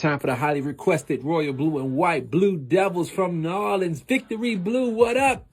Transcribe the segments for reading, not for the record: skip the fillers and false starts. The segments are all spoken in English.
Time for the highly requested Royal Blue and White Blue Devils from New Orleans. Victory Blue, what up?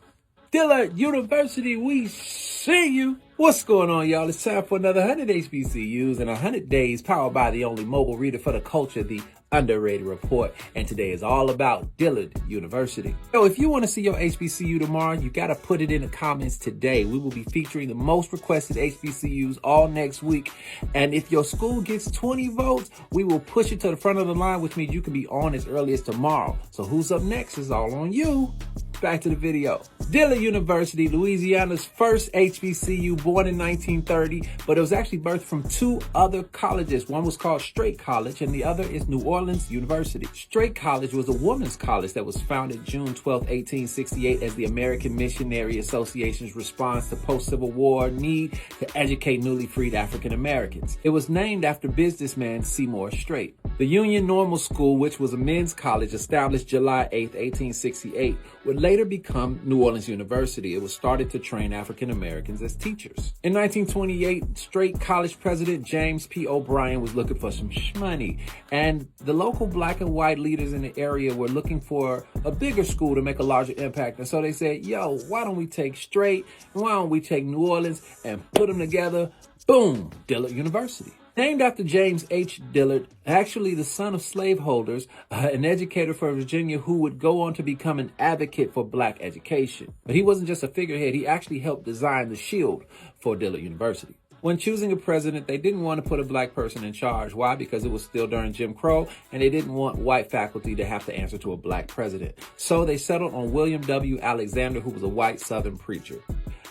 Dillard University, we see you. What's going on, y'all? It's time for another 100 HBCUs and 100 days powered by the only mobile reader for the culture, the Underrated Report. And today is all about Dillard University. So if you want to see your HBCU tomorrow, you got to put it in the comments today. We will be featuring the most requested HBCUs all next week. And if your school gets 20 votes, we will push it to the front of the line, which means you can be on as early as tomorrow. So who's up next is all on you. Back to the video. Dillard University, Louisiana's first HBCU, born in 1930, but it was actually birthed from two other colleges. One was called Straight College and the other is New Orleans University. Straight College was a women's college that was founded June 12, 1868 as the American Missionary Association's response to post-Civil War need to educate newly freed African Americans. It was named after businessman Seymour Straight. The Union Normal School, which was a men's college established July 8, 1868, would later become New Orleans University. It was started to train African Americans as teachers. In 1928, Straight College president James P. O'Brien was looking for some money, and the local black and white leaders in the area were looking for a bigger school to make a larger impact. And so they said, yo, why don't we take Straight, and why don't we take New Orleans and put them together? Boom, Dillard University. Named after James H. Dillard, actually the son of slaveholders, an educator for Virginia who would go on to become an advocate for black education. But he wasn't just a figurehead, he actually helped design the shield for Dillard University. When choosing a president, they didn't want to put a black person in charge. Why? Because it was still during Jim Crow, and they didn't want white faculty to have to answer to a black president. So they settled on William W. Alexander, who was a white Southern preacher.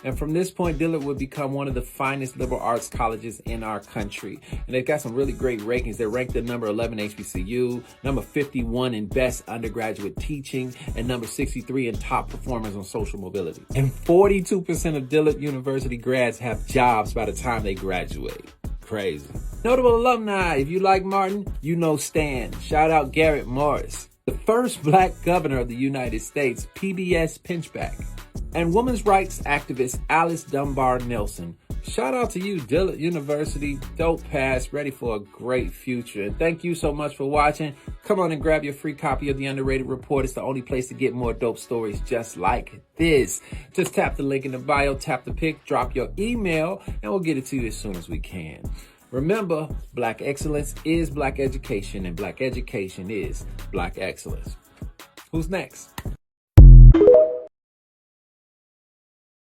And from this point, Dillard would become one of the finest liberal arts colleges in our country. And they've got some really great rankings. They're ranked at number 11 HBCU, number 51 in best undergraduate teaching, and number 63 in top performers on social mobility. And 42% of Dillard University grads have jobs by the time they graduate. Crazy. Notable alumni, if you like Martin, you know Stan. Shout out Garrett Morris. The first black governor of the United States, PBS Pinchback. And women's rights activist Alice Dunbar Nelson. Shout out to you, Dillard University. Dope past, ready for a great future. And thank you so much for watching. Come on and grab your free copy of the Underrated Report. It's the only place to get more dope stories just like this. Just tap the link in the bio, tap the pic, drop your email, and we'll get it to you as soon as we can. Remember, Black excellence is Black education, and Black education is Black excellence. Who's next?